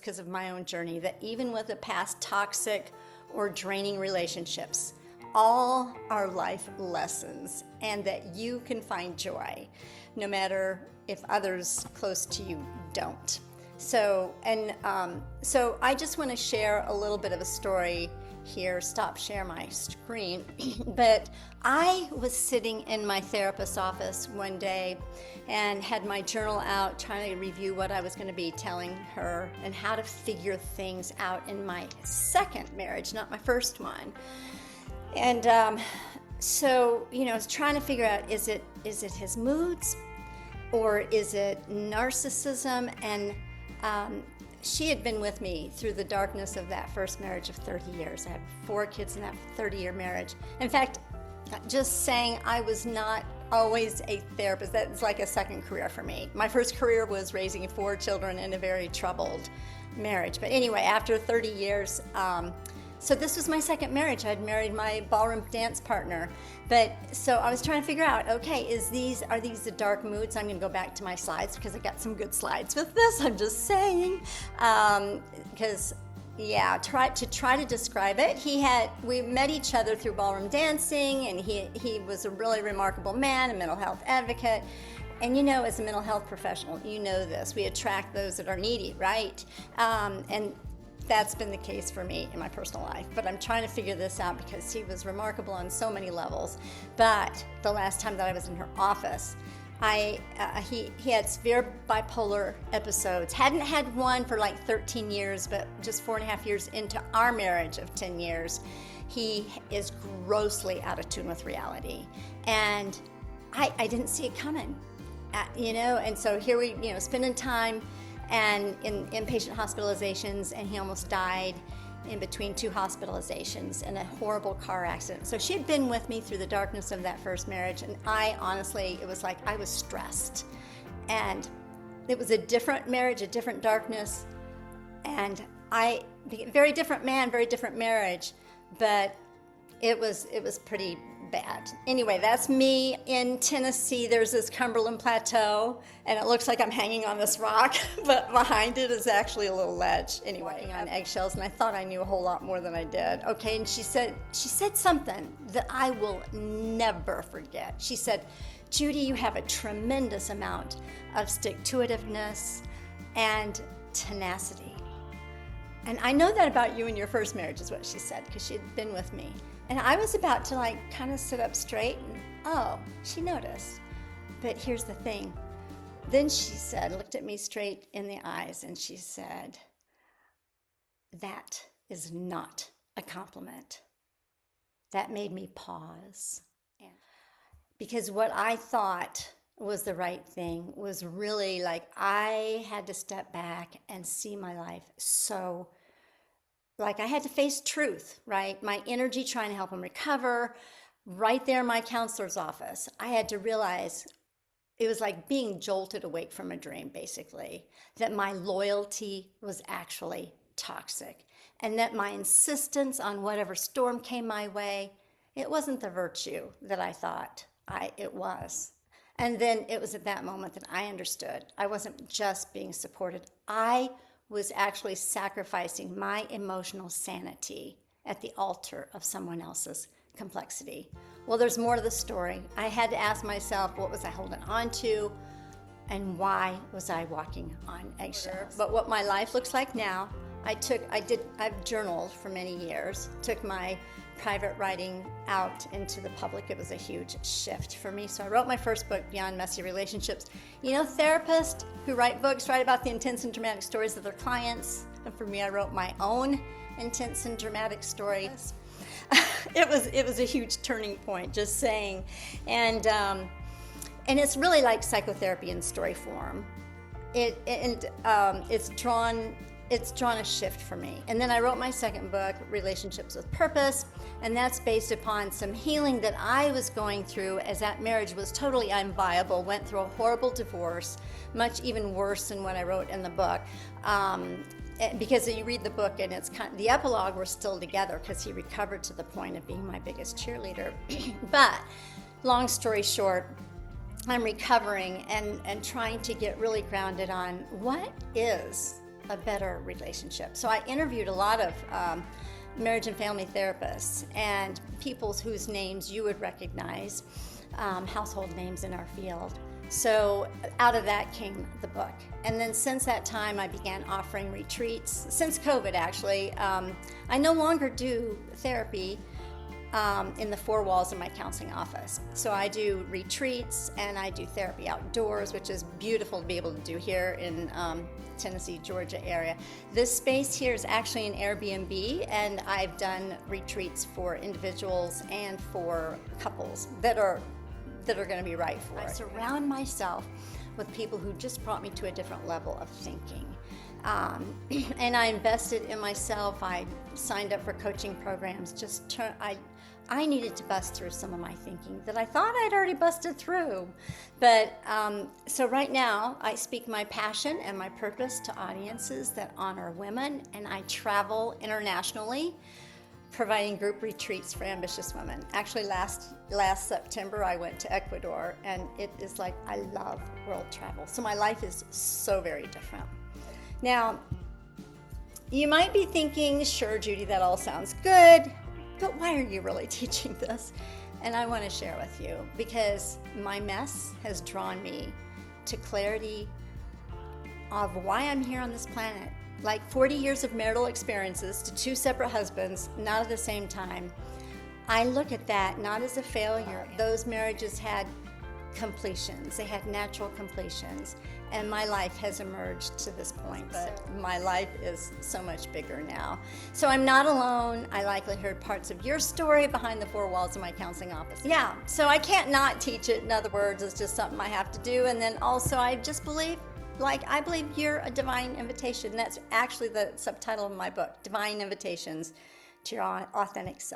because of my own journey, that even with the past toxic or draining relationships, all are life lessons, and that you can find joy no matter if others close to you don't. So I just want to share a little bit of a story here. Stop share my screen. But I was sitting in my therapist's office one day and had my journal out, trying to review what I was going to be telling her and how to figure things out in my second marriage, not my first one. And so, I was trying to figure out, is it his moods or is it narcissism? And she had been with me through the darkness of that first marriage of 30 years. I had 4 kids in that 30-year marriage. In fact, just saying I was not always a therapist, that's like a second career for me. My first career was raising 4 children in a very troubled marriage. But anyway, after 30 years, so this was my second marriage. I'd married my ballroom dance partner. But so I was trying to figure out, okay, are these the dark moods? I'm going to go back to my slides because I got some good slides with this. I'm just saying, because to try to describe it, we met each other through ballroom dancing, and he was a really remarkable man, a mental health advocate. And as a mental health professional, this. We attract those that are needy, right? And that's been the case for me in my personal life. But I'm trying to figure this out because he was remarkable on so many levels. But the last time that I was in her office, he had severe bipolar episodes. Hadn't had one for like 13 years, but just 4.5 years into our marriage of 10 years, he is grossly out of tune with reality. And I didn't see it coming, and so here we, spending time and in inpatient hospitalizations, and he almost died in between 2 hospitalizations in a horrible car accident. So she had been with me through the darkness of that first marriage, and it was like I was stressed. And it was a different marriage, a different darkness, and very different man, very different marriage, but it was pretty bad. Anyway, that's me in Tennessee. There's this Cumberland Plateau, and it looks like I'm hanging on this rock, but behind it is actually a little ledge. Anyway, walking on eggshells, and I thought I knew a whole lot more than I did. Okay, and she said something that I will never forget. She said, "Judy, you have a tremendous amount of stick-to-itiveness and tenacity." And I know that about you in your first marriage, is what she said, because she had been with me. And I was about to kind of sit up straight, and she noticed. But here's the thing. Then she looked at me straight in the eyes, and she said, "That is not a compliment." That made me pause. Because what I thought was the right thing was really I had to step back and see my life so I had to face truth, right? My energy trying to help him recover, right there in my counselor's office. I had to realize it was like being jolted awake from a dream, basically, that my loyalty was actually toxic, and that my insistence on whatever storm came my way, it wasn't the virtue that I thought it was. And then it was at that moment that I understood. I wasn't just being supported. I was actually sacrificing my emotional sanity at the altar of someone else's complexity. Well, there's more to the story. I had to ask myself, what was I holding on to, and why was I walking on eggshells? But what my life looks like now, I've journaled for many years, took my private writing out into the public. It was a huge shift for me. So I wrote my first book, Beyond Messy Relationships. Therapists who write books write about the intense and dramatic stories of their clients. And for me, I wrote my own intense and dramatic stories. It was a huge turning point, just saying. And it's really like psychotherapy in story form. It's drawn a shift for me. And then I wrote my second book, Relationships with Purpose, and that's based upon some healing that I was going through as that marriage was totally unviable, went through a horrible divorce, much even worse than what I wrote in the book. Because you read the book and it's the epilogue, we're still together because he recovered to the point of being my biggest cheerleader. But long story short, I'm recovering and trying to get really grounded on what is a better relationship. So I interviewed a lot of marriage and family therapists and people whose names you would recognize, household names in our field. So out of that came the book. And then since that time, I began offering retreats. Since COVID, actually, I no longer do therapy in the four walls of my counseling office. So I do retreats and I do therapy outdoors, which is beautiful to be able to do here in Tennessee, Georgia area. This space here is actually an Airbnb, and I've done retreats for individuals and for couples that are going to be right for it. I surround myself with people who just brought me to a different level of thinking. And I invested in myself. I signed up for coaching programs. I needed to bust through some of my thinking that I thought I'd already busted through. But so right now, I speak my passion and my purpose to audiences that honor women, and I travel internationally, providing group retreats for ambitious women. Actually, last September, I went to Ecuador, and it is like I love world travel. So my life is so very different. Now, you might be thinking, sure, Judy, that all sounds good, but why are you really teaching this? And I want to share with you because my mess has drawn me to clarity of why I'm here on this planet. Like 40 years of marital experiences to two separate husbands, not at the same time. I look at that not as a failure. Those marriages had completions. They had natural completions. And my life has emerged to this point, but my life is so much bigger now. So I'm not alone. I likely heard parts of your story behind the four walls of my counseling office. Yeah, so I can't not teach it. In other words, it's just something I have to do. And then also I just believe, I believe you're a divine invitation. That's actually the subtitle of my book, Divine Invitations to Your Authentic Self.